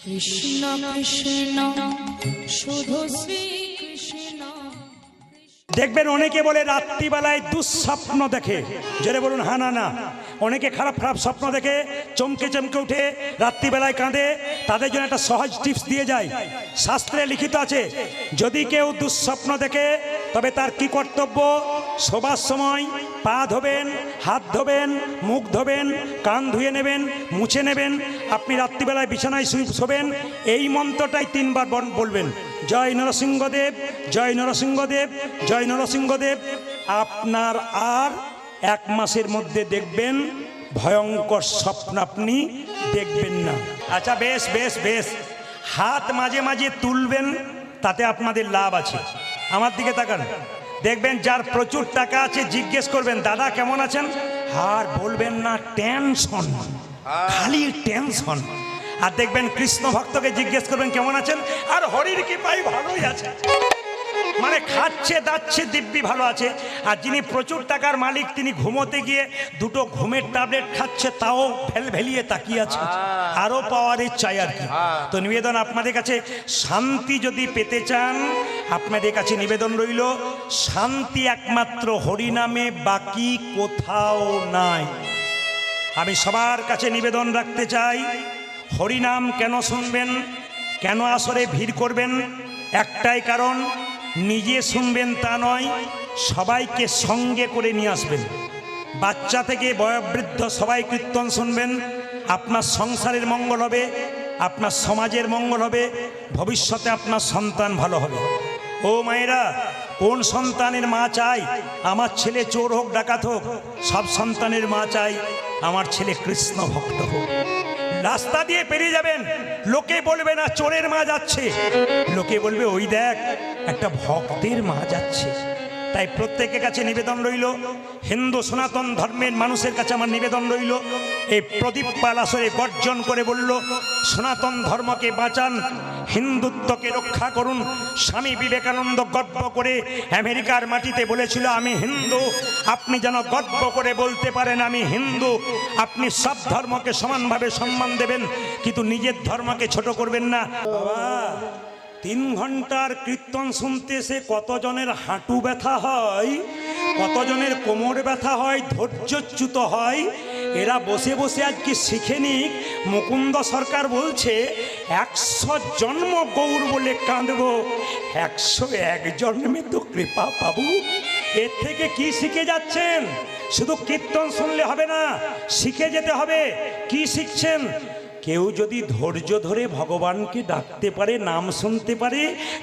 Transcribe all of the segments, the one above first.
কৃষ্ণ কৃষ্ণ শুধু শ্রী কৃষ্ণ। দেখবেন অনেকে বলে রাত্রিবেলায় দুঃস্বপ্ন দেখে, জোরে বলুন হ্যাঁ না না। অনেকে খারাপ খারাপ স্বপ্ন দেখে চমকে চমকে উঠে রাত্রিবেলায় কাঁদে। তাদের জন্য একটা সহজ টিপস দিয়ে যায়। শাস্ত্রে লিখিত আছে, যদি কেউ দুঃস্বপ্ন দেখে তবে তার কি কর্তব্য? শোবার সময় পা ধোবেন, হাত ধোবেন, মুখ ধোবেন, কান ধুয়ে নেবেন, মুছে নেবেন। আপনি রাত্রিবেলায় বিছানায় শোবেন, এই মন্ত্রটাই 3 বার বলবেন, জয় নরসিংহদেব, জয় নরসিংহদেব, জয় নরসিংহদেব। আপনার আর 1 মাসের মধ্যে দেখবেন ভয়ঙ্কর স্বপ্ন আপনি দেখবেন না। আচ্ছা বেশ বেশ বেশ, হাত মাঝে মাঝে তুলবেন, তাতে আপনাদের লাভ আছে। আমার দিকে তাকান, দেখবেন যার প্রচুর টাকা আছে জিজ্ঞেস করবেন, দাদা কেমন আছেন? আর বলবেন না টেনশন, খালি টেনশন। আর দেখবেন কৃষ্ণ ভক্তকে জিজ্ঞেস করবেন কেমন আছেন, আর হরির কৃপায় ভালোই আছে, মানে খাচ্ছে দাচ্ছে দিব্যি ভালো আছে। আর যিনি প্রচুর টাকার মালিক তিনি ঘুমোতে গিয়ে 2টো ঘুমের ট্যাবলেট খাচ্ছে, তাও ভেলিয়ে তাকিয়ে আছে, আরও পাওয়ারের চাই আর কি। তো নিবেদন আপনাদের কাছে, শান্তি যদি পেতে চান আপনাদের কাছে নিবেদন রইল, শান্তি একমাত্র হরিনামে, বাকি কোথাও নাই। আমি সবার কাছে নিবেদন রাখতে চাই, হরিনাম কেন শুনবেন, কেন আসরে ভিড় করবেন? একটাই কারণ, নিজে শুনবেন তা নয়, সবাইকে সঙ্গে করে নিয়ে আসবেন। বাচ্চা থেকে বয়োবৃদ্ধ সবাই কীর্তন শুনবেন। আপনার সংসারের মঙ্গল হবে, আপনার সমাজের মঙ্গল হবে, ভবিষ্যতে আপনার সন্তান ভালো হবে। ও মায়েরা, কোন সন্তানের মা চাই আমার ছেলে চোর হোক ডাকাত হোক? সব সন্তানের মা চাই আমার ছেলে কৃষ্ণ ভক্ত হোক। রাস্তা দিয়ে পেরিয়ে যাবেন, লোকে বলবে না চোরের মা যাচ্ছে, লোকে বলবে ওই দেখ একটা ভক্তের মা যাচ্ছে। তাই প্রত্যেকের কাছে নিবেদন রইল, হিন্দু সনাতন ধর্মের মানুষের কাছে আমার নিবেদন রইল, এই প্রদীপ পাল আসরে গর্জন করে বলল, সনাতন ধর্মকে বাঁচান, হিন্দুত্বকে রক্ষা করুন। স্বামী বিবেকানন্দ গর্ব করে আমেরিকার মাটিতে বলেছিল আমি হিন্দু। আপনি যেন গর্ব করে বলতে পারেন আমি হিন্দু। আপনি সব ধর্মকে সমানভাবে সম্মান দেবেন, কিন্তু নিজের ধর্মকে ছোট করবেন না। বাবা, 3 ঘন্টার কীর্তন শুনতে সে কতজনের হাঁটু ব্যথা হয়, কতজনের কোমর ব্যথা হয়, ধৈর্যচ্যুত হয়। এরা বসে বসে আজকে শিখে নিক। মুকুন্দ সরকার বলছে 100 জন্ম গৌর বলে কাঁদব, 101 জন্মে তো কৃপা পাবো। এর থেকে কি শিখে যাচ্ছেন? শুধু কীর্তন শুনলে হবে না, শিখে যেতে হবে। কি শিখছেন? কেউ যদি ধৈর্য ধরে ভগবানকে ডাকতে পারে, নাম শুনতে পারে,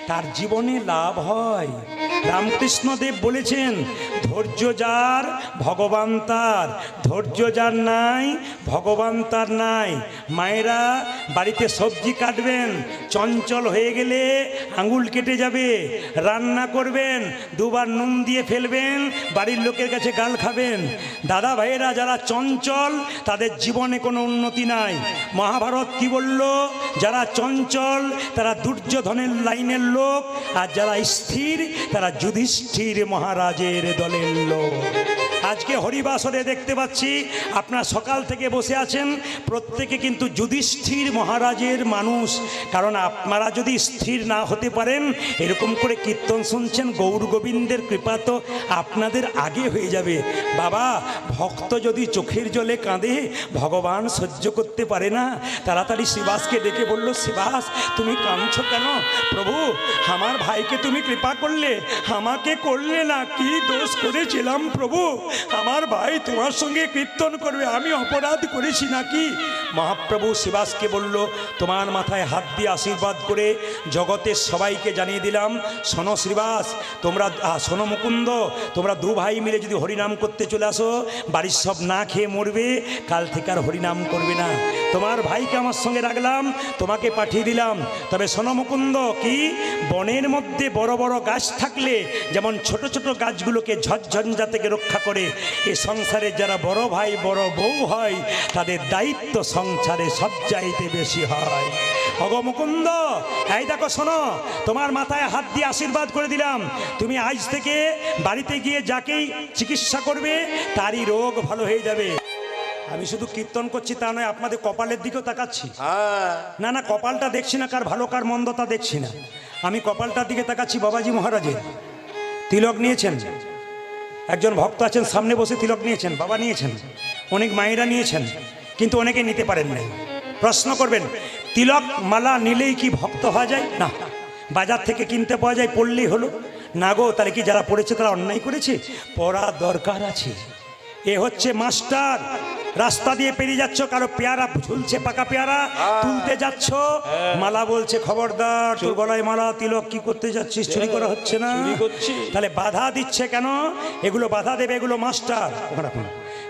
তার জীবনে লাভ হয়। রামকৃষ্ণদেব বলেছেন, ধৈর্য যার ভগবান তার, ধৈর্য যার নাই ভগবান তার নাই। মায়েরা বাড়িতে সবজি কাটবেন, চঞ্চল হয়ে গেলে আঙুল কেটে যাবে। রান্না করবেন, 2 বার নুন দিয়ে ফেলবেন, বাড়ির লোকের কাছে গাল খাবেন। দাদা ভাইয়েরা যারা চঞ্চল তাদের জীবনে কোনো উন্নতি নাই। মহাভারত কি বলল? যারা চঞ্চল তারা দুর্যোধনের লাইনের লোক, আর যারা স্থির তারা যুধিষ্ঠির মহারাজের দলের লোক। আজকে হরিবাসরে দেখতে পাচ্ছি আপনারা সকাল থেকে বসে আছেন, প্রত্যেকে কিন্তু যুধিষ্ঠির মহারাজের মানুষ। কারণ আপনারা যদি স্থির না হতে পারেন, এরকম করে কীর্তন শুনছেন, গৌর গোবিন্দের কৃপা তো আপনাদের আগে হয়ে যাবে। বাবা, ভক্ত যদি চোখের জলে কাঁদে, ভগবান সহ্য করতে পারে না। তাড়াতাড়ি শিবাসকে ডেকে বলল, শিবাস তুমি কাঁদছো কেন? প্রভু, আমার ভাইকে তুমি কৃপা করলে, আমাকে করলে না। কি দোষ করেছিলাম প্রভু? আমার ভাই তোমার সঙ্গে কীর্তন করবে, আমি অপরাধ করেছি নাকি? মহাপ্রভু শিবাসকে বলল, তোমার মাথায় হাত দিয়ে আশীর্বাদ করে জগতের সবাইকে জানিয়ে দিলাম, শোনো শ্রীবাস, তোমরা শোনো মুকুন্দ, তোমরা 2 ভাই মিলে যদি হরিনাম করতে চলে আসো, বাড়ির সব না খেয়ে মরবে, কাল থেকে আর হরিনাম করবে না। তোমার ভাইকে আমার সঙ্গে রাখলাম, তোমাকে পাঠিয়ে দিলাম। তবে শোনো মুকুন্দ, কি বনের মধ্যে বড় বড় গাছ থাকলে যেমন ছোট ছোট গাছগুলোকে ঝড়ঝঞ্ঝা থেকে রক্ষা করে, এ সংসারে যারা বড় ভাই বড় বউ হয়, তাদের দায়িত্ব সংসারে সব চাইতে বেশি হয়। অগো মুকুন্দ, এই দেখো শোনো, তোমার মাথায় হাত দিয়ে আশীর্বাদ করে দিলাম, তুমি আজ থেকে বাড়িতে গিয়ে যাকেই চিকিৎসা করবে তারই রোগ ভালো হয়ে যাবে। আমি শুধু কীর্তন করছি তা নয়, আপনাদের কপালের দিকেও তাকাচ্ছি। হ্যাঁ, না না, কপালটা দেখছি না, কার ভালো কার মন্দ তা দেখছি না, আমি কপালটার দিকে তাকাচ্ছি। বাবাজি মহারাজের তিলক নিয়েছেন, একজন ভক্ত আছেন সামনে বসে তিলক নিয়েছেন, বাবা নিয়েছেন, অনেক মায়েরা নিয়েছেন, কিন্তু অনেকে নিতে পারেন নাই। প্রশ্ন করবেন, তিলক মালা নিলেই কি ভক্ত হওয়া যায়? না, বাজার থেকে কিনতে পাওয়া যায়, পড়লেই হলো না গো। তাহলে কি যারা পড়েছে তারা অন্যায় করেছে? পড়া দরকার আছে। এ হচ্ছে মাস্টার। রাস্তা দিয়ে পেরিয়ে যাচ্ছ, কারো পেয়ারা ঝুলছে, পাকা পেয়ারা তুলতে যাচ্ছ, মালা বলছে খবরদার, তোর গলায় মালা, তিলক কি করতে যাচ্ছিস? চুরি করা হচ্ছে না? তাহলে বাধা দিচ্ছে কেন? এগুলো বাধা দেবে, এগুলো মাস্টার,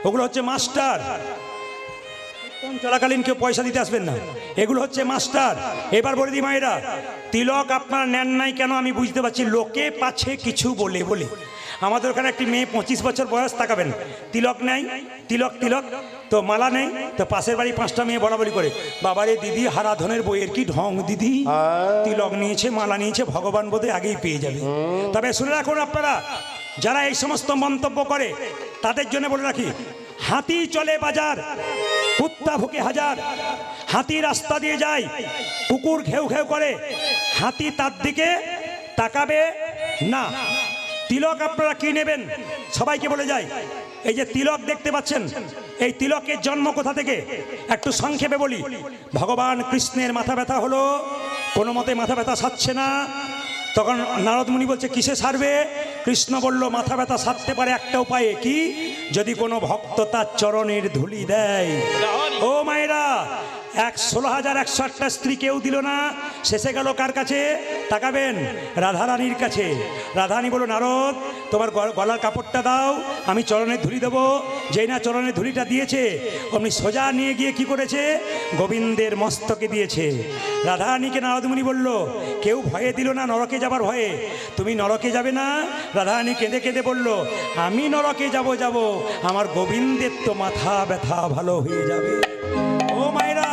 ওগুলো হচ্ছে মাস্টার। চলাকালীন কেউ পয়সা দিতে আসবেন না, এগুলো হচ্ছে মাস্টার। এবার বলে দিই মায়েরা, তিলক আপনার নেন নাই কেন আমি বুঝতে পারছি, লোকে পাছে কিছু বলে বলে। আমাদের ওখানে একটি মেয়ে 25 বছর বয়স, তাকাবেন, তিলক নেই, তিলক তিলক তো মালা নেই, তো পাশের বাড়ি 5টা মেয়ে বলাবলি করে, বাবারে দিদি হারাধনের বইয়ের কি ঢং দিদি, তিলক নিয়েছে মালা নিয়েছে, ভগবান বোধে আগেই পেয়ে যাবে। তবে শুনে রাখুন আপনারা, যারা এই সমস্ত মন্তব্য করে তাদের জন্য বলে রাখি, হাতি চলে বাজার, কুত্তা ভুকে হাজার। হাতি রাস্তা দিয়ে যায়, কুকুর ঘেউ ঘেউ করে, হাতি তার দিকে তাকাবে না। তিলক আপনারা কি নেবেন সবাইকে বলে যায়, এই যে তিলক দেখতে পাচ্ছেন, এই তিলকের জন্ম কোথা থেকে একটু সংক্ষেপে বলি। ভগবান কৃষ্ণের মাথা ব্যথা হলো, কোনো মতে মাথা ব্যথা সারছে না, তখন নারদ মুনি বলছে কিসে সারবে? কৃষ্ণ বলল মাথা ব্যথা সারতে পারে একটা উপায়ে, কি? যদি কোনো ভক্ত তার চরণের ধুলি দেয়। ও মায়েরা, 16,108টা স্ত্রী কেউ দিল না, শেষে গেল কার কাছে? তাকাবেন, রাধারানীর কাছে। রাধারানী বলল, নারদ তোমার গলার কাপড়টা দাও, আমি চরণের ধুলি দেবো। যেই না চরণের ধুলিটা দিয়েছে, অমনি সোজা নিয়ে গিয়ে কি করেছে? গোবিন্দের মস্তকে দিয়েছে। রাধারানীকে নারদমুনি বলল, কেউ ভয়ে দিল না নরকে যাবার ভয়ে, তুমি নরকে যাবে না? রাধারানী কেঁদে কেঁদে বলল, আমি নরকে যাব, আমার গোবিন্দের তো মাথা ব্যথা ভালো হয়ে যাবে। ও মায়েরা,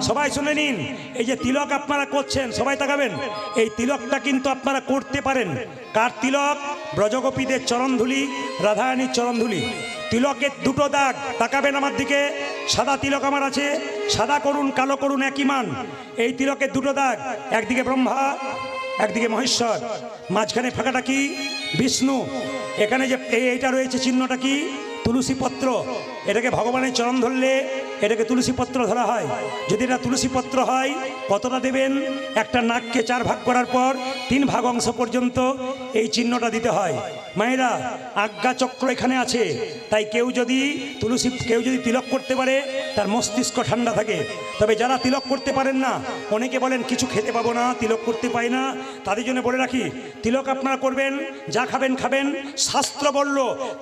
সবাই শুনে নিন, এই যে তিলক আপনারা করছেন, সবাই তাকাবেন, এই তিলকটা কিন্তু আপনারা করতে পারেন। কার তিলক? ব্রজগোপীদের চরণধুলি, রাধারানীর চরণধুলি। তিলকের দুটো দাগ, তাকাবেন আমার দিকে, সাদা তিলক আমার আছে, সাদা করুন কালো করুন একই মান। এই তিলকের দুটো দাগ, একদিকে ব্রহ্মা, একদিকে মহেশ্বর, মাঝখানে ফাঁকাটা কি? বিষ্ণু। এখানে যে এইটা রয়েছে চিহ্নটা কি? তুলসী পত্র। এটাকে ভগবানের চরণ ধরলে এটাকে তুলসী পত্র ধরা হয়। যদি এটা তুলসী পত্র হয়, কতটা দেবেন? একটা নাককে 4 ভাগ করার পর 3 ভাগ অংশ পর্যন্ত এই চিহ্নটা দিতে হয়। মায়েরা, আজ্ঞা চক্র এখানে আছে, তাই কেউ যদি তিলক করতে পারে তার মস্তিষ্ক ঠান্ডা থাকে। তবে যারা তিলক করতে পারেন না, অনেকে বলেন কিছু খেতে পাবো না, তিলক করতে পাই না, তাদের জন্য বলে রাখি, তিলক আপনারা করবেন, যা খাবেন খাবেন। শাস্ত্র বলল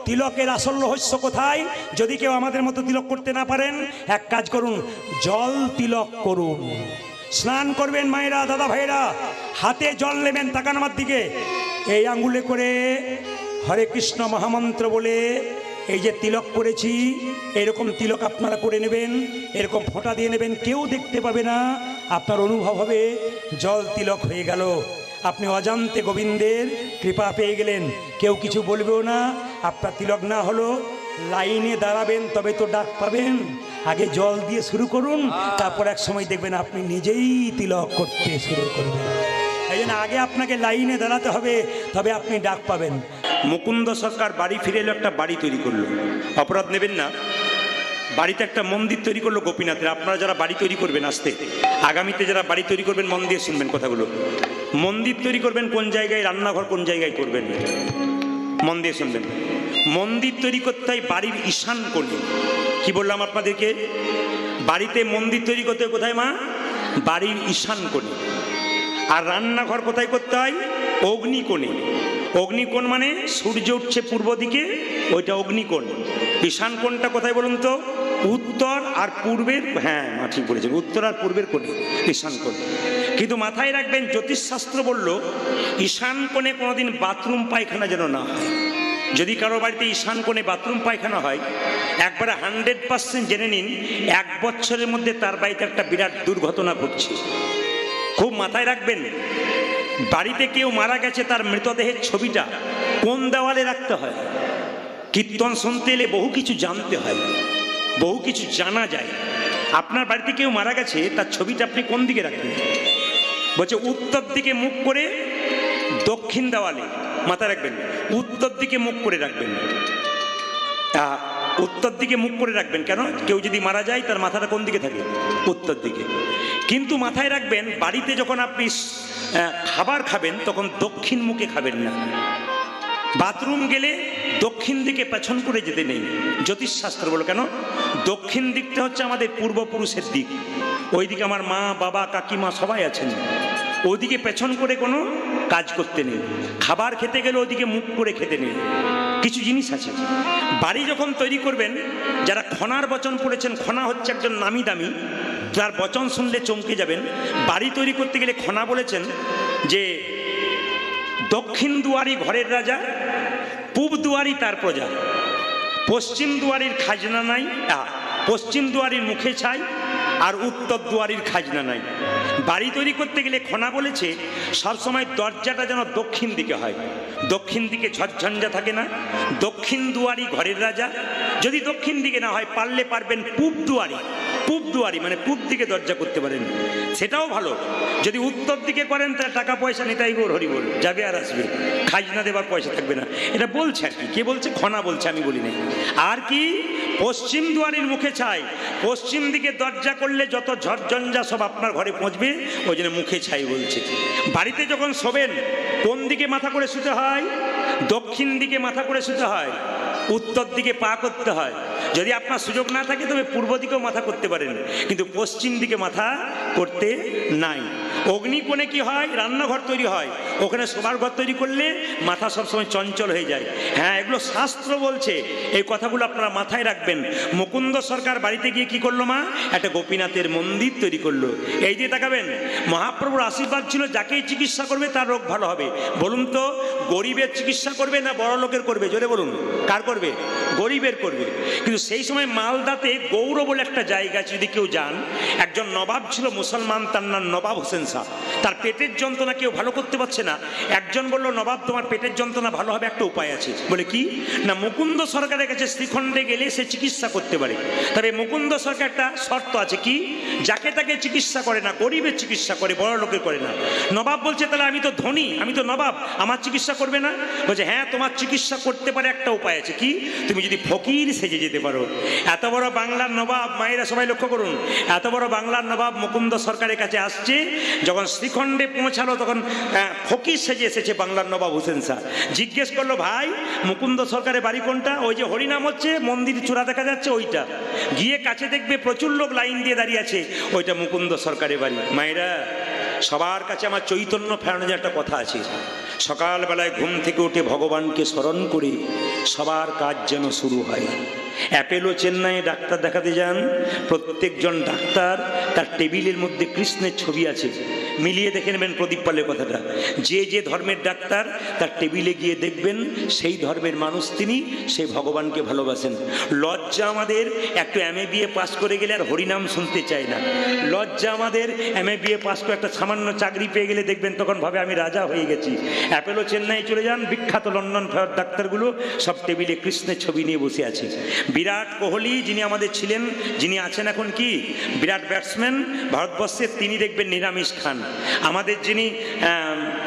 তিলকের আসল রহস্য কোথায়? যদি কেউ আমাদের মতো তিলক করতে না পারেন, এক কাজ করুন, জল তিলক করুন। স্নান করবেন মায়েরা, দাদা ভাইরা, হাতে জল নেবেন, তাকান আমার দিকে, এই আঙ্গুলে করে হরে কৃষ্ণ মহামন্ত্র বলে এই যে তিলক করেছি, এরকম তিলক আপনারা করে নেবেন, এরকম ফোঁটা দিয়ে নেবেন, কেউ দেখতে পাবে না, আপনার অনুভব হবে জল তিলক হয়ে গেল। আপনি অজান্তে গোবিন্দের কৃপা পেয়ে গেলেন, কেউ কিছু বলবেও না। আপনার তিলক না হলো, লাইনে দাঁড়াবেন, তবে তো ডাক পাবেন। আগে জল দিয়ে শুরু করুন, তারপর এক সময় দেখবেন আপনি নিজেই তিলক করতে শুরু করবেন। এই জন্য আগে আপনাকে লাইনে দাঁড়াতে হবে, তবে আপনি ডাক পাবেন। মুকুন্দ সরকার বাড়ি ফিরে এলো, একটা বাড়ি তৈরি করলো, অপরাধ নেবেন না, বাড়িতে একটা মন্দির তৈরি করলো গোপীনাথের। আপনারা যারা বাড়ি তৈরি করবেন, আসতে আগামীতে যারা বাড়ি তৈরি করবেন, মন দিয়ে শুনবেন কথাগুলো। মন্দির তৈরি করবেন কোন জায়গায়, রান্নাঘর কোন জায়গায় করবেন, মন দিয়ে শুনবেন। মন্দির তৈরি করতে হয় বাড়ির ঈশান কোণে। কি বললাম আপনাদেরকে? বাড়িতে মন্দির তৈরি করতে হয় কোথায় মা? বাড়ির ঈশান কোণে। আর রান্নাঘর কোথায় করতে হয়? অগ্নিকোণে। অগ্নিকোণ মানে সূর্য উঠছে পূর্ব দিকে, ওইটা অগ্নিকোণ। ঈশান কোণটা কোথায় বলুন তো? উত্তর আর পূর্বের, হ্যাঁ মা ঠিক বলেছেন, উত্তর আর পূর্বের কোণে ঈশান কোণ। কিন্তু মাথায় রাখবেন, জ্যোতিষশাস্ত্র বলল ঈশান কোণে কোনোদিন বাথরুম পায়খানা যেন না হয়। যদি কারো বাড়িতে ঈশান কোণে বাথরুম পায়খানা হয়, একবারে 100% জেনে নিন 1 বছরের মধ্যে তার বাড়িতে একটা বিরাট দুর্ঘটনা ঘটছে। খুব মাথায় রাখবেন, বাড়িতে কেউ মারা গেছে, তার মৃতদেহের ছবিটা কোন দেওয়ালে রাখতে হয়? কীর্তন শুনতে এলে বহু কিছু জানতে হয়। বহু কিছু জানা যায়। আপনার বাড়িতে কেউ মারা গেছে, তার ছবিটা আপনি কোন দিকে রাখবেন? বলছে উত্তর দিকে মুখ করে দক্ষিণ দেওয়ালে মাথা রাখবেন, উত্তর দিকে মুখ করে রাখবেন। উত্তর দিকে মুখ করে রাখবেন কেন? কেউ যদি মারা যায় তার মাথাটা কোন দিকে থাকে? উত্তর দিকে। কিন্তু মাথায় রাখবেন, বাড়িতে যখন আপনি খাবার খাবেন তখন দক্ষিণ মুখে খাবেন না। বাথরুম গেলে দক্ষিণ দিকে পেছন করে যেতে নেই। জ্যোতিষশাস্ত্র বলো কেন? দক্ষিণ দিকটা হচ্ছে আমাদের পূর্বপুরুষের দিক, ওইদিকে আমার মা বাবা কাকিমা সবাই আছেন, ওদিকে পেছন করে কোনো কাজ করতে নেই। খাবার খেতে গেলে ওদিকে মুখ করে খেতে নেই। কিছু জিনিস আছে। বাড়ি যখন তৈরি করবেন, যারা খনার বচন পড়েছেন, খনা হচ্ছে একজন নামি দামি, তার বচন শুনলে চমকে যাবেন। বাড়ি তৈরি করতে গেলে খনা বলেছেন যে দক্ষিণ দুয়ারি ঘরের রাজা, পূব দুয়ারি তার প্রজা, পশ্চিম দুয়ারির খাজনা নাই, পশ্চিম দুয়ারির মুখে ছাই, আর উত্তর দুয়ারির খাজনা নাই। বাড়ি তৈরি করতে গেলে খনা বলেছে সবসময় দরজাটা যেন দক্ষিণ দিকে হয়, দক্ষিণ দিকে ঝঞ্ঝা থাকে না। দক্ষিণ দুয়ারি ঘরের রাজা, যদি দক্ষিণ দিকে না হয় পারলে পারবেন পূব দুয়ারি, পূব দুয়ারি মানে পূব দিকে দরজা করতে পারেন, সেটাও ভালো। যদি উত্তর দিকে করেন তাহলে টাকা পয়সা নিতাই গৌর হরি বল, যাবে আর আসবে, খাজনা দেবার পয়সা থাকবে না। এটা বলছে আর কি, কে বলছে? খনা বলছে, আমি বলিনি। আর কি পশ্চিম দুয়ারির মুখে ছাই, পশ্চিম দিকে দরজা করলে যত ঝড়ঝঞ্ঝা সব আপনার ঘরে পৌঁছবে, ওই জন্য মুখে ছাই বলছে। বাড়িতে যখন শোবেন কোন দিকে মাথা করে শুতে হয়? দক্ষিণ দিকে মাথা করে শুতে হয়, উত্তর দিকে পা করতে হয়। যদি আপনার সুযোগ না থাকে তবে পূর্ব দিকেও মাথা করতে পারেন, কিন্তু পশ্চিম দিকে মাথা করতে নাই। অগ্নিকোণে কি হয়? রান্নাঘর তৈরি হয়, ওখানে শোবার ঘর তৈরি করলে মাথা সবসময় চঞ্চল হয়ে যায়। হ্যাঁ, এগুলো শাস্ত্র বলছে, এই কথাগুলো আপনারা মাথায় রাখবেন। মুকুন্দ সরকার বাড়িতে গিয়ে কি করলো? মা একটা গোপীনাথের মন্দির তৈরি করলো। এই দিয়ে তাকাবেন, মহাপ্রভুর আশীর্বাদ ছিল যাকেই চিকিৎসা করবে তার রোগ ভালো হবে। বলুন তো, গরিবের চিকিৎসা করবে না বড় লোকের করবে? জোরে বলুন, কার করবে? গরিবের করবে। কিন্তু সেই সময় মালদাতে গৌর বলে একটা জায়গা, যদি কেউ যান, একজন নবাব ছিল মুসলমান, তার নাম নবাব হোসেন শাহ। তার পেটের যন্ত্রণা কেউ ভালো করতে পারছে না। একজন বলল, নবাব তোমার পেটের যন্ত্রণা ভালো হবে, একটা উপায় আছে। বলে কি? না, মুকুন্দ সরকারের কাছে শ্রীখণ্ডে গেলে সে চিকিৎসা করতে পারে। তবে মুকুন্দ সরকার একটা শর্ত আছে, কি? যাকে তাকে চিকিৎসা করে না, গরিবের চিকিৎসা করে, বড় লোকের করে না। নবাব বলছে, তাহলে আমি তো ধনী, আমি তো নবাব, আমার চিকিৎসা করবে না? বলছে, হ্যাঁ তোমার চিকিৎসা করতে পারে, একটা উপায় আছে। কি? তুমি যদি ফকির সেজে যেতে পারো। এত বড় বাংলার নবাব, মায়েরা সবাই লক্ষ্য করুন, এত বড় বাংলার নবাব মুকুন্দ সরকারের কাছে আসছে, যখন শ্রীখণ্ডে পৌঁছালো তখন ফকির সেজে এসেছে বাংলার নবাব হোসেন শাহ। জিজ্ঞেস করলো, ভাই মুকুন্দ সরকারের বাড়ি কোনটা? ওই যে হরিনাম হচ্ছে, মন্দির চূড়া দেখা যাচ্ছে ওইটা। গিয়ে কাছে দেখবে প্রচুর লোক লাইন দিয়ে দাঁড়িয়ে আছে, ওইটা মুকুন্দ সরকারের বাড়ি। মায়েরা, সবার কাছে আমার চৈতন্য ফেরানোর একটা কথা আছে। সকালবেলায় ঘুম থেকে উঠে ভগবানকে স্মরণ করে সবার কাজ যেন শুরু হয়। অ্যাপেলো চেন্নাইয়ে ডাক্তার দেখাতে যান, প্রত্যেকজন ডাক্তার তার টেবিলের মধ্যে কৃষ্ণের ছবি আছে। মিলিয়ে দেখে নেবেন প্রদীপ পালের কথাটা। যে যে ধর্মের ডাক্তার তার টেবিলে গিয়ে দেখবেন সেই ধর্মের মানুষ তিনি, সেই ভগবানকে ভালোবাসেন। লজ্জা আমাদের, একটু MA পাস করে গেলে আর হরিনাম শুনতে চায় না। লজ্জা আমাদের, MA পাস করে একটা সামান্য চাকরি পেয়ে গেলে দেখবেন তখন ভাবে আমি রাজা হয়ে গেছি। অ্যাপেলো চেন্নাই চলে যান, বিখ্যাত লন্ডন ফেরত ডাক্তারগুলো সব টেবিলে কৃষ্ণের ছবি নিয়ে বসে আছে। বিরাট কোহলি যিনি আমাদের ছিলেন, যিনি আছেন এখন কি বিরাট ব্যাটসম্যান ভারতবর্ষের, তিনি দেখবেন নিরামিষ খান। আমাদের যিনি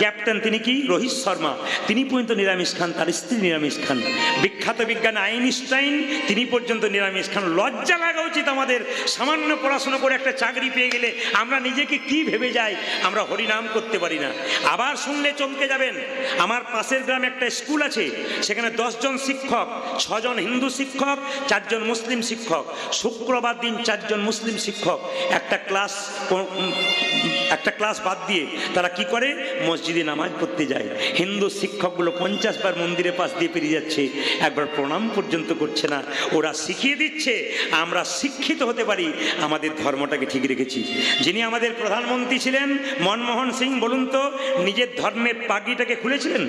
ক্যাপ্টেন তিনি কি রোহিত শর্মা, তিনি পর্যন্ত নিরামিষ খান, তার স্ত্রী নিরামিষ খান। বিখ্যাত বিজ্ঞানী আইনস্টাইন তিনি পর্যন্ত নিরামিষ খান। লজ্জা লাগা উচিত আমাদের, সামান্য পড়াশোনা করে একটা চাকরি পেয়ে গেলে আমরা নিজেকে কি ভেবে যাই, আমরা হরিনাম করতে পারি না। আবার শুনলে চমকে যাবেন, আমার পাশের গ্রামে একটা স্কুল আছে, সেখানে 10 জন শিক্ষক, 6 জন হিন্দু শিক্ষক, 4 জন মুসলিম শিক্ষক। শুক্রবার দিন 4 জন মুসলিম শিক্ষক একটা ক্লাস বাদ দিয়ে তারা কি করে, মসজিদে নামাজ পড়তে যায়। হিন্দু শিক্ষকগুলো 50 বার মন্দিরের পাশ দিয়ে পেরিয়ে যাচ্ছে, একবার প্রণাম পর্যন্ত করছে না। ওরা শিখিয়ে দিচ্ছে আমরা শিক্ষিত হতে পারি, আমাদের ধর্মটাকে ঠিক রেখেছি। যিনি আমাদের প্রধানমন্ত্রী ছিলেন মনমোহন সিং, বলুন তো নিজের ধর্মের পাগড়িটাকে খুলেছিলেন?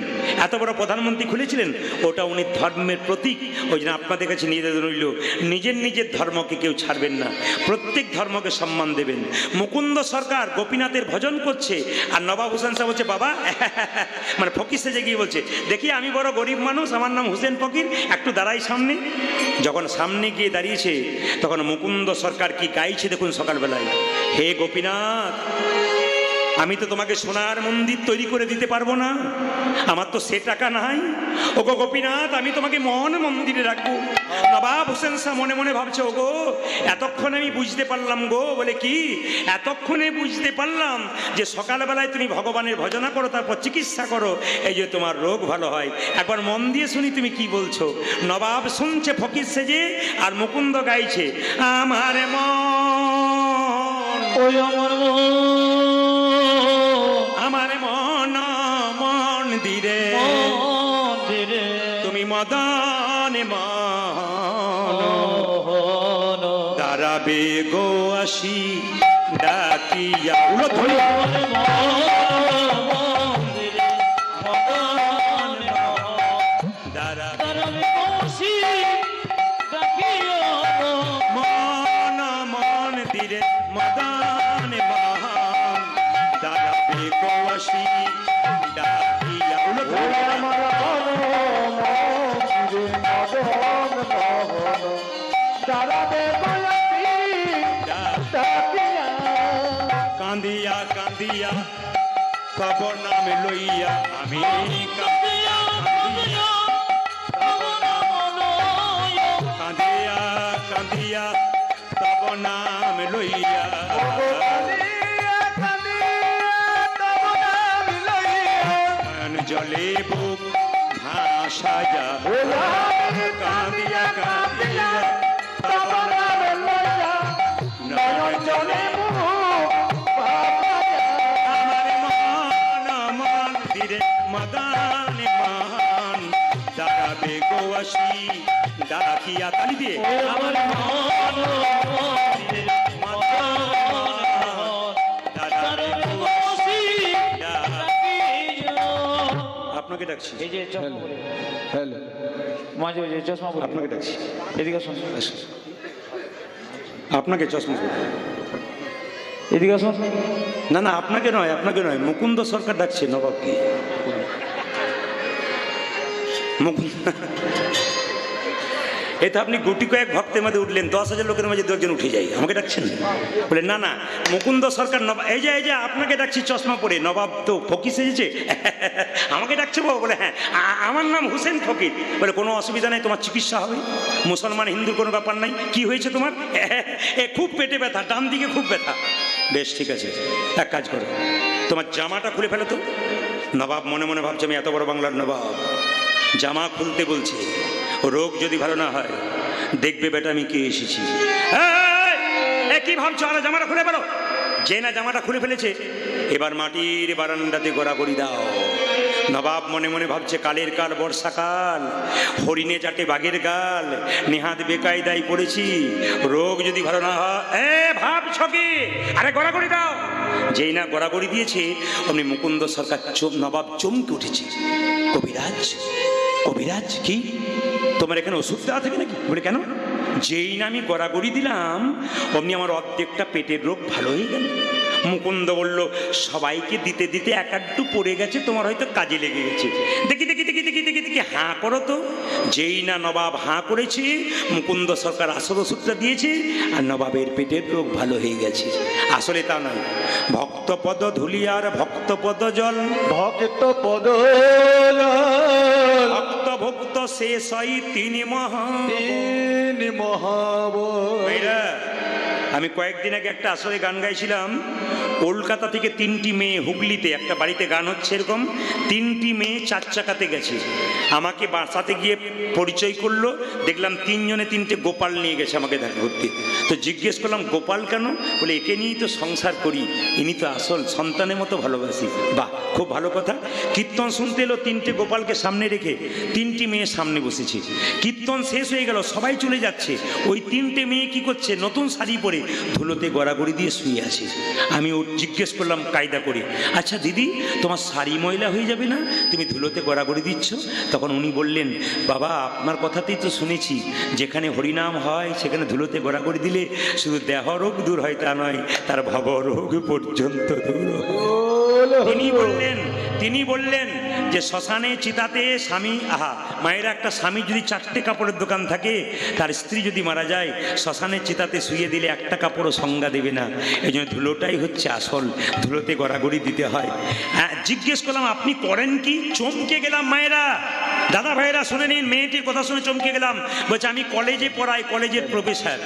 এত বড় প্রধানমন্ত্রী খুলেছিলেন? ওটা উনি ধর্মের প্রতীক। ওই জন্য আপনাদের কাছে নিবেদন রইল, নিজের ধর্মকে কেউ ছাড়বেন না, প্রত্যেক ধর্মকে সম্মান দেবেন। মুকুন্দ সরকার গোপীনাথ গোপীনাথের ভজন করছে, আর নবাব হোসেন শাহ বলছে বাবা মানে ফকির সেজে গিয়ে বলছে দেখি আমি বড় গরিব মানুষ, আমার নাম হোসেন ফকির, একটু দাঁড়াই সামনে। যখন সামনে গিয়ে দাঁড়িয়েছে তখন মুকুন্দ সরকার কি গাইছে দেখুন সকালবেলায়, হে গোপীনাথ আমি তো তোমাকে সোনার মন্দির তৈরি করে দিতে পারবো না, আমার তো সে টাকা নাই। ওগো গোপীনাথ আমি তোমাকে মন মন্দিরে রাখবো। নবাব হোসেন শাহ মনে মনে ভাবছে ওগো এতক্ষণে আমি বুঝতে পারলাম গো, বলে কি এতক্ষণে বুঝতে পারলাম যে সকালবেলায় তুমি ভগবানের ভজনা করো, তারপর চিকিৎসা করো, এই যে তোমার রোগ ভালো হয়। একবার মন দিয়ে শুনি তুমি কি বলছো। নবাব শুনছে ফকির সেজে, আর মুকুন্দ গাইছে আমার মন ওই আমার আমার মন মন্দিরে মন্দিরে তুমি মদন মন দাঁড়াবে গো আসি ডাকিয়া উলো ধরি মন্দিরে দাঁড়াবে বসি ডাকিও মন মন্দিরে মদন মন দাঁড়াবে গো আসি ডাকিয়া উলো ধরি কান্দিয়া কান্দিয়া তব নাম লইয়া আমি কান্দিয়া কান্দিয়া কান্দিয়া কান্দিয়া তব নাম লইয়া জলে বুক ভাসায়া কান্দিয়া কান্দিয়া তব নাম লইয়া নয়ন জলে আমার মন মন্দিরে মদন মহান দাঁড়াবে গো আসি ডাকিয়া তালি দিয়ে আমার মন মন্দিরে আপনাকে ডাকছি এই যে চশমা পরে মাঝে ওই যে চশমা পরে আপনাকে ডাকছি এদিকে আসুন আপনাকে চশমা পরে এদিকে আসুন না না আপনাকে নয় মুকুন্দ সরকার ডাকছে নবাবকে মুকুন্দ এই তো আপনি গুটি কয়েক ভক্তের মধ্যে উঠলেন, 10,000 লোকের মাঝে 2 জন উঠে যাই, আমাকে ডাকছেন বলে না না মুকুন্দ সরকার নবাব এই যে আপনাকে ডাকছি চশমা পরে, নবাব তো ফকির সেজেছে আমাকে ডাকছে বাবু, বলে হ্যাঁ আমার নাম হোসেন ফকির, বলে কোনো অসুবিধা নেই তোমার চিকিৎসা হবে, মুসলমান হিন্দুর কোনো ব্যাপার নাই, কি হয়েছে তোমার? খুব পেটে ব্যথা, ডান দিকে খুব ব্যথা, বেশ ঠিক আছে এক কাজ করো তোমার জামাটা খুলে ফেলো তো। নবাব মনে মনে ভাবছে আমি এত বড় বাংলার নবাব, জামা খুলতে বলছে, রোগ যদি ভালো না হয় দেখবে বেটা আমি কে এসেছি। কি ভাবছো? আরে জামাটা খুলে ফেলো। যে না জামাটা খুলে ফেলেছে এবার মাটির বারান্দাতে গড়াগড়ি দাও। নবাব মনে মনে ভাবছে কালের কাল বর্ষাকাল, হরিণে চাটে বাঘের গাল, নেহাত বেকায়দায় পড়েছি, রোগ যদি ভালো না হয় ভাবছো কি? আরে গড়াগড়ি দাও। যেই না গড়াগড়ি দিয়েছে অমনি মুকুন্দ সরকার নবাব চমকে উঠেছে। কবিরাজ কবিরাজ কি তোমার এখানে ওষুধ দেওয়া থাকে নাকি? বলে কেন? যেই না আমি গড়াগড়ি দিলাম অমনি আমার অর্ধেকটা পেটের রোগ ভালো হয়ে গেল। মুকুন্দ বলল সবাইকে দিতে দিতে এক আধটু পড়ে গেছে, তোমার হয়তো কাজে লেগে গেছে। দেখি দেখি দেখি দেখি দেখি দেখি হাঁ করো তো। যেই না নবাব হাঁ করেছে মুকুন্দ সরকার আসল ওষুধটা দিয়েছে আর নবাবের পেটের রোগ ভালো হয়ে গেছে। আসলে তা নয়, ভক্তপদ ধুলি আর ভক্তপদ জল, ভক্ত পদ ভক্ত ভক্ত শেষ হয় তিনি মহা। আমি কয়েকদিন আগে একটা আসরে গান গাইছিলাম, কলকাতা থেকে 3টি মেয়ে হুগলিতে একটা বাড়িতে গান হচ্ছে এরকম, 3টি মেয়ে 4 চাকাতে গেছে, আমাকে বাসাতে গিয়ে পরিচয় করলো, দেখলাম 3 জনে 3টে গোপাল নিয়ে গেছে আমাকে দেখা করতে। তো জিজ্ঞেস করলাম গোপাল কেন? বলে একে নিয়েই তো সংসার করি, ইনি তো আসল সন্তানের মতো ভালোবাসি। বাহ, খুব ভালো কথা। কীর্তন শুনতে এলো, 3টে গোপালকে সামনে রেখে 3টি মেয়ে সামনে বসেছে। কীর্তন শেষ হয়ে গেল, সবাই চলে যাচ্ছে, ওই 3টে মেয়ে কি করছে? নতুন শাড়ি পরে ধুলোতে গড়াগড়ি দিয়ে শুয়ে আছে। আমি ও জিজ্ঞেস করলাম কায়দা করে, আচ্ছা দিদি তোমার শাড়ি ময়লা হয়ে যাবে না, তুমি ধুলোতে গড়াগড়ি দিচ্ছ? তখন উনি বললেন, বাবা আপনার কথাতেই তো শুনেছি, যেখানে হরিনাম হয় সেখানে ধুলোতে গড়াগড়ি দিলে শুধু দেহ রোগ দূর হয় তা নয়, তার ভব রোগ পর্যন্ত দূর হয়। তিনি বললেন যে শ্মশানে চিতাতে স্বামী, মায়েরা একটা স্বামী যদি 4টে কাপড়ের দোকান থাকে, তার স্ত্রী যদি মারা যায় শ্মশানের চিতাতে শুয়ে দিলে একটা কাপড়ও সংজ্ঞা দেবে না। এই জন্য ধুলোটাই হচ্ছে আসল, ধুলোতে গড়াগড়ি দিতে হয়। জিজ্ঞেস করলাম আপনি করেন কি? চমকে গেলাম মায়েরা, দাদা ভাইয়েরা শুনে নিন, মেয়েটির কথা শুনে চমকে গেলাম। বলছে আমি কলেজে পড়াই, কলেজের প্রফেসর,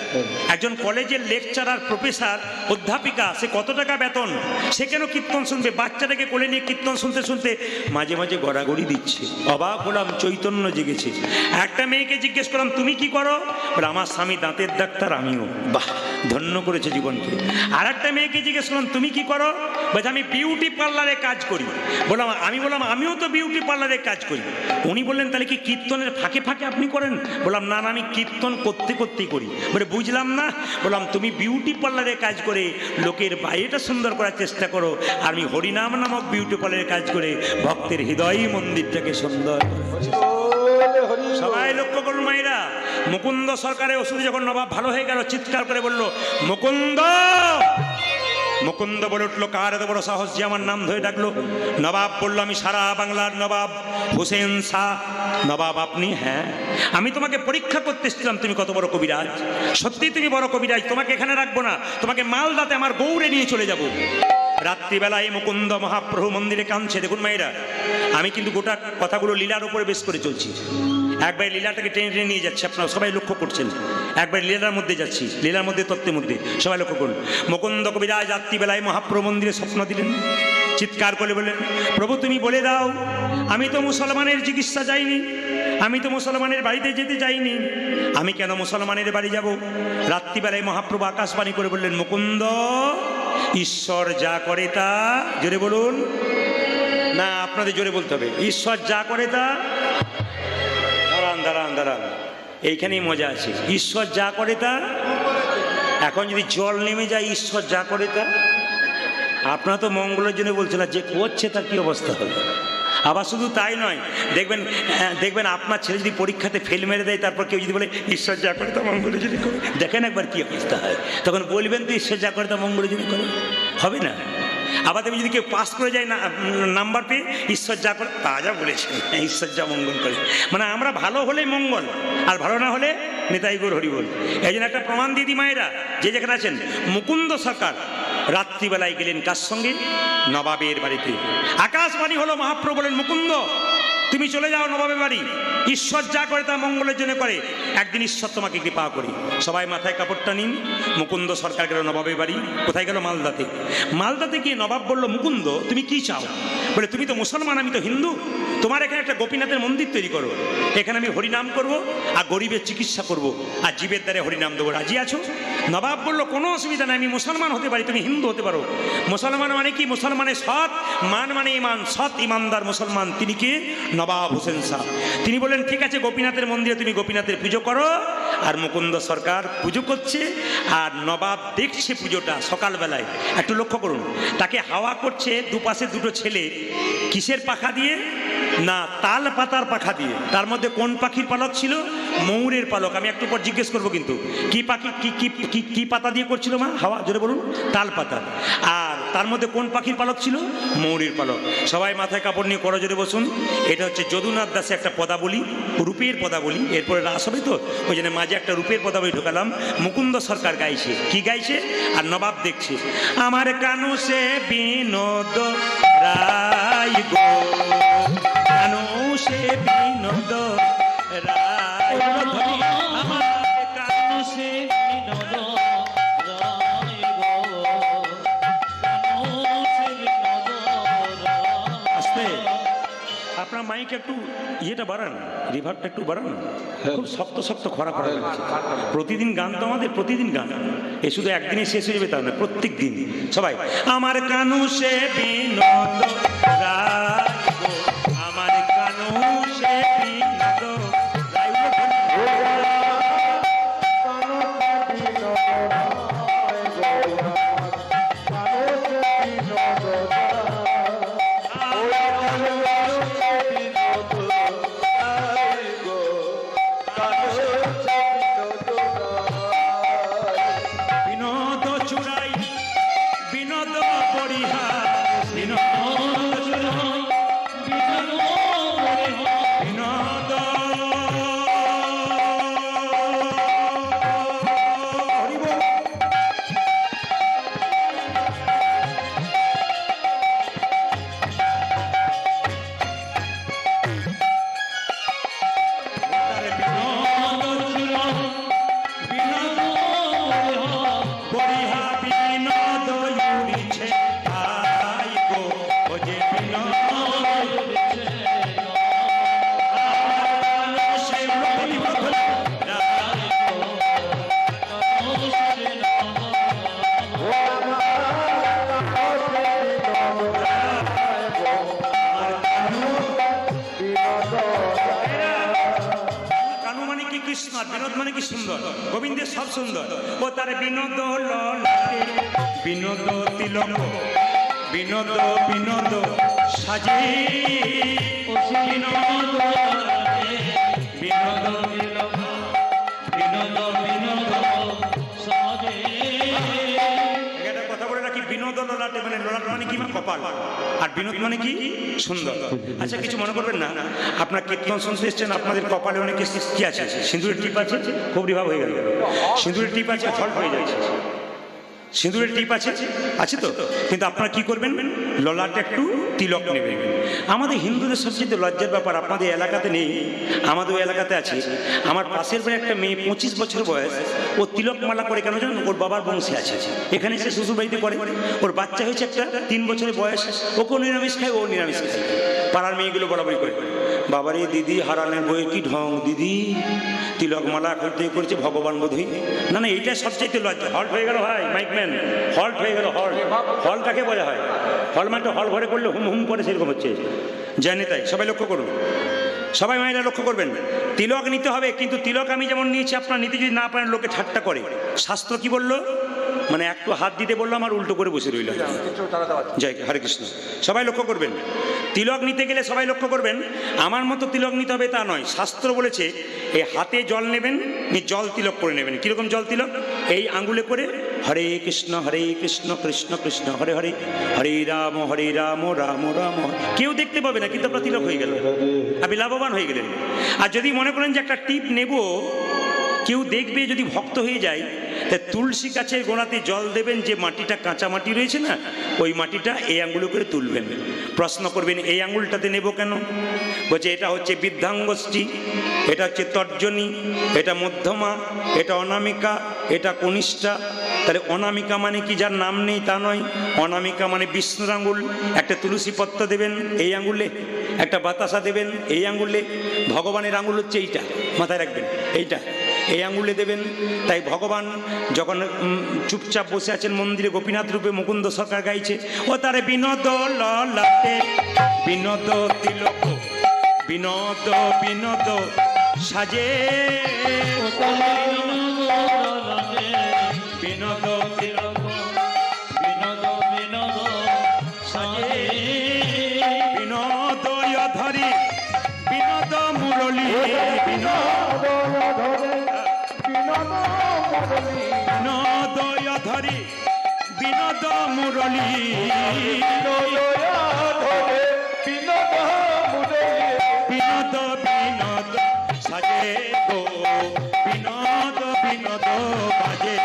একজন কলেজের লেকচারার প্রফেসর অধ্যাপিকা, সে কত টাকা বেতন, সে কেন কীর্তন শুনবে? বাচ্চাটাকে কোলে নিয়ে কীর্তন শুনতে শুনতে মাঝে মাঝে গড়াগড়ি দিচ্ছে। অবাক হলাম, চৈতন্য জেগেছে। একটা মেয়েকে জিজ্ঞেস করলাম তুমি কি করো? বলে আমার স্বামী দাঁতের ডাক্তার, আমিও। বাহ, ধন্য করেছে জীবনকে। আর একটা মেয়েকে জিজ্ঞেস করলাম তুমি কি করো? বলছে আমি বিউটি পার্লারে কাজ করি। আমি বললাম আমিও তো বিউটি পার্লারে কাজ করি। উনি বললেন তাহলে কি কীর্তনের ফাঁকে ফাঁকে আপনি করেন? বললাম না না, আমি কীর্তন করতে করতেই করি। বলে বুঝলাম না। বললাম তুমি বিউটি পার্লারে কাজ করে লোকের বাইরেটা সুন্দর করার চেষ্টা করো, আর আমি হরিনাম নামক বিউটি পার্লারে কাজ করে ভক্তের হৃদয় মন্দিরটাকে সুন্দর। সবাই লক্ষ্য করুন মায়েরা, মুকুন্দ সরকারের ওষুধ যখন নবাব ভালো হয়ে গেল, চিৎকার করে বলল মুকুন্দ। মুকুন্দ বলে উঠলো, কার এত বড় সাহস যে আমার নাম ধরে ডাকলো? নবাব বললো, আমি সারা বাংলার নবাব হুসেন শাহ। নবাব আপনি? হ্যাঁ। আমি তোমাকে পরীক্ষা করতে এসেছিলাম, তুমি কত বড় কবিরাজ। সত্যি তুমি বড় কবিরাজ, তোমাকে এখানে রাখবো না, তোমাকে মালদাতে আমার গৌড়ে নিয়ে চলে যাব। রাত্রিবেলায় মুকুন্দ মহাপ্রভু মন্দিরে কাঁদছে। দেখুন মায়েরা, আমি কিন্তু গোটা কথাগুলো লীলার উপরে বেশ করে চলছি। একবার লীলাটাকে টেনে টেনে নিয়ে যাচ্ছে, আপনারা সবাই লক্ষ্য করছেন। একবার লীলার মধ্যে যাচ্ছি, লীলার মধ্যে তত্ত্বের মধ্যে, সবাই লক্ষ্য করুন। মুকুন্দ কবিরাজ রাত্রিবেলায় মহাপ্রভু মন্দিরে স্বপ্ন দিলেন, চিৎকার করে বললেন, প্রভু তুমি বলে দাও, আমি তো মুসলমানের চিকিৎসা যাইনি, আমি তো মুসলমানের বাড়িতে যেতে যাইনি, আমি কেন মুসলমানের বাড়ি যাব? রাত্রিবেলায় মহাপ্রভু আকাশবাণী করে বললেন, মুকুন্দ ঈশ্বর যা করে তা, জোরে বলুন না, আপনাদের জোরে বলতে হবে, ঈশ্বর যা করে তা। দাঁড়ান দাঁড়ান দাঁড়ান, এইখানেই মজা আছে। ঈশ্বর যা করে তা, এখন যদি জল নেমে যায় ঈশ্বর যা করে তা, আপনারা তো মঙ্গলের জন্য বলছেন, যে করছে তার কি অবস্থা হবে? আবার শুধু তাই নয়, দেখবেন আপনার ছেলে যদি পরীক্ষাতে ফেল মেরে দেয়, তারপর কেউ যদি বলে ঈশ্বর যা করে তা মঙ্গলের জন্য করে, দেখেন একবার কি অবস্থা হয়। তখন বলবেন তো ঈশ্বর যা করে তা মঙ্গলের জন্য করে, হবে না? আবার তুমি যদি কেউ পাস করে যায় না নাম্বার পেয়ে, ঈশ্বর যা করে তা যা বলেছেন, ঈশ্বর যা মঙ্গল করে। মানে আমরা ভালো হলে মঙ্গল, আর ভালো না হলে নেতাই গৌর হরি বল। এই জন্য একটা প্রমাণ দিয়ে দিই মায়েরা, যে যেখানে আছেন, মুকুন্দ সরকার রাত্রিবেলায় গেলেন কার সঙ্গে? নবাবের বাড়িতে। আকাশবাণী হলো, মহাপ্রভু বলেন, মুকুন্দ তুমি চলে যাও নবাবের বাড়ি, ঈশ্বর যা করে তা মঙ্গলের জন্য করে, একদিন ঈশ্বর তোমাকে কৃপা করি। সবাই মাথায় কাপড়টা নিন। মুকুন্দ সরকার গেল নবাবের বাড়ি। কোথায় গেল? মালদাতে। মালদাতে গিয়ে নবাব বলল, মুকুন্দ তুমি কি চাও? বলে তুমি তো মুসলমান, আমি তো হিন্দু, তোমার এখানে একটা গোপীনাথের মন্দির তৈরি করো, এখানে আমি হরিনাম করব, আর গরিবের চিকিৎসা করব, আর জীবের দ্বারে হরিনাম দেবো, রাজি আছো? নবাব বলল, কোনো অসুবিধা নেই, আমি মুসলমান হতে পারি, তুমি হিন্দু হতে পারো। মুসলমান মানে কি? মুসলমানের সৎ, মান মানে ইমান, সৎ ইমানদার মুসলমান। তিনি কে? নবাব হুসেন শাহ। তিনি বললেন, ঠিক আছে, গোপীনাথের মন্দিরে তুমি গোপীনাথের পুজো করো। আর মুকুন্দ সরকার পুজো করছে, আর নবাব দেখছে পুজোটা সকালবেলায়। একটু লক্ষ্য করুন, তাকে হাওয়া করছে দুপাশে দুটো ছেলে, কিসের পাখা দিয়ে? না, তাল পাতার পাখা দিয়ে। তার মধ্যে কোন পাখির পালক ছিল? ময়ূরের পালক। আমি একটু পর জিজ্ঞেস করবো কিন্তু কি পাখি, কি পাতা দিয়ে করছিল মা হাওয়া? জোরে বলুন। তাল পাতা। আর তার মধ্যে কোন পাখির পালক ছিল? ময়ূরের পালক। সবাই মাথায় কাপড় নিয়ে করো জোরে বসুন। এটা হচ্ছে যদুনাথ দাসের একটা পদাবলী, রূপের পদাবলী। এরপরে রাস হবে তো, ওই জন্য মাঝে একটা রূপের পদাবলী ঢোকালাম। মুকুন্দ সরকার গাইছে। কি গাইছে? আর নবাব দেখছে। আমার কানু সে বিনোদ রায় গো, কানু সে বিনোদ রায়, আমার কানু সে বিনোদ রায় গো, কানু সে বিনোদ রায়। আস্তে, আপনার মাইক একটু ইয়েটা বাড়ান, রিভারটা একটু বাড়ান। খুব শক্ত শক্ত খরা খরা লাগছে। প্রতিদিন গান তো আমাদের, প্রতিদিন গান। এ শুধু একদিনে শেষ হয়ে যাবে তা না, প্রত্যেক দিন। সবাই আমার কানু সে বিনোদ রায় গো, আমার কানু সে বিনোদ রায়। আর বিনোদ মানে কি সুন্দর, গোবিন্দের সব সুন্দর। ও তার বিনোদ ললাটে বিনোদ তিলক, বিনোদ বিনোদ সাজে, ও সে বিনোদ ললাটে বিনোদ তিলক, বিনোদ বিনোদ সাজে। একটা কথা বলে রাখি, বিনোদ ললাটে মানে ললাট মানে কি, কপাল, আর বিনোদ মানে কি সুন্দর। আচ্ছা কিছু মনে করবেন না, আপনার কীর্তন শুনতে এসছেন, আপনাদের কপালে অনেক কি আছে, সিঁদুরের টিপ আছে, খুবই ভাব হয়ে গেল, সিঁদুরের টিপ আছে, হল্ট হয়ে যাচ্ছে, সিঁদুরের টিপ আছে, আছে তো, কিন্তু আপনারা কি করবেন, ললাটে একটু তিলক নেবেন। আমাদের হিন্দুদের সবচেয়ে লজ্জার ব্যাপার, আপনাদের এলাকাতে নেই, আমাদের ওই এলাকাতে আছে। আমার পাশের বাড়ি একটা মেয়ে 25 বছর বয়স, ও তিলক মালা করে, কেন জানেন, ওর বাবার বংশে আছে, এখানে সে শ্বশুর বাড়িতে করে, ওর বাচ্চা হয়েছে একটা 3 বছরের বয়স, ওকেও নিরামিষ খায়, ও নিরামিষ খায়। পাড়ার মেয়েগুলো বরাবরই করে, বাবারে দিদি হারানের বইয়ের কি ঢং, দিদি তিলক মালা করতে করেছে ভগবান বোধই। না না, এইটা সবচেয়ে লজ্জা। হল্ট হয়ে গেল ভাই, মাইকম্যান, হল্ট হয়ে গেল। হল কাকে বলা হয়, হল মানে হল ঘরে করলে হুম হুম করে, সেরকম হচ্ছে, জানি তাই সবাই লক্ষ্য করুন, সবাই মায়েরা লক্ষ্য করবেন। তিলক নিতে হবে, কিন্তু তিলক আমি যেমন নিয়েছি, আপনার নিতে যদি না পারেন লোকে ঠাট্টা করে। শাস্ত্র কি বললো, মানে একটু হাত দিতে বললাম আর উল্টো করে বসে রইল। জয় হরে কৃষ্ণ, সবাই লক্ষ্য করবেন। তিলক নিতে গেলে সবাই লক্ষ্য করবেন, আমার মতো তিলক নিতে হবে তা নয়। শাস্ত্র বলেছে এই হাতে জল নেবেন, জল তিলক করে নেবেন। কিরকম জল তিলক, এই আঙ্গুলে করে হরে কৃষ্ণ কৃষ্ণ কৃষ্ণ হরে হরে, হরে রাম রাম রাম। কেউ দেখতে পাবে না, কিন্তু আপনার তিলক হয়ে গেল, আপনি লাভবান হয়ে গেলেন। আর যদি মনে করেন যে একটা টিপ নেব, কেউ দেখবে, যদি ভক্ত হয়ে যায়, তা তুলসী গাছের গোড়াতে জল দেবেন, যে মাটিটা কাঁচা মাটি রয়েছে না, ওই মাটিটা এই আঙ্গুলে করে তুলবেন। প্রশ্ন করবেন এই আঙ্গুলটাতে নেব কেন, বলছে এটা হচ্ছে বৃদ্ধাঙ্গষ্ঠী, এটা হচ্ছে তর্জনী, এটা মধ্যমা, এটা অনামিকা, এটা কনিষ্ঠা। তাহলে অনামিকা মানে কি, যার নাম নেই তা নয়, অনামিকা মানে বিষ্ণুর আঙ্গুল। একটা তুলসী পত্র দেবেন এই আঙ্গুলে, একটা বাতাসা দেবেন এই আঙ্গুলে, ভগবানের আঙ্গুল হচ্ছে এইটা, মাথায় রাখবেন, এইটা এই আঙ্গুলে দেবেন। তাই ভগবান যখন চুপচাপ বসে আছেন মন্দিরে, গোপীনাথ রূপে মুকুন্দ সরকার গাইছে, ও তারে বিনোদ ললাটে বিনোদ তিলক, বিনোদ বিনোদ সাজে, বিনোদ তিলক, বিনোদ বিনোদ সাজে, বিনোদ ধরি বিনোদ মুরলী, বিনোদ ধরি বিনোদ মুরলী, বিনোদ বিনোদ সাজে গো, বিনোদ বিনোদ বাজে।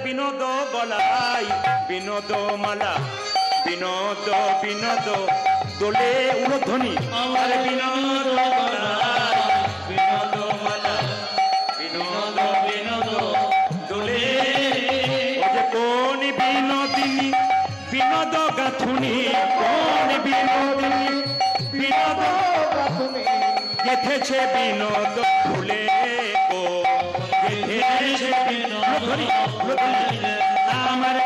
বিনোদ গলাই বিনোদ মালা, বিনোদ বিনোদ দোলে উলধ্বনি, আর বিনোদ গলাই বিনোদ মালা, বিনোদ বিনোদ দোলে। ও যে কোন বিনোদিনী বিনোদ গাথুনি, কোন বিনোদিনী বিনোদ গাথুনি, গেথেছে বিনোদ ফুলে গো, গেথেছে বিনোদ, আমার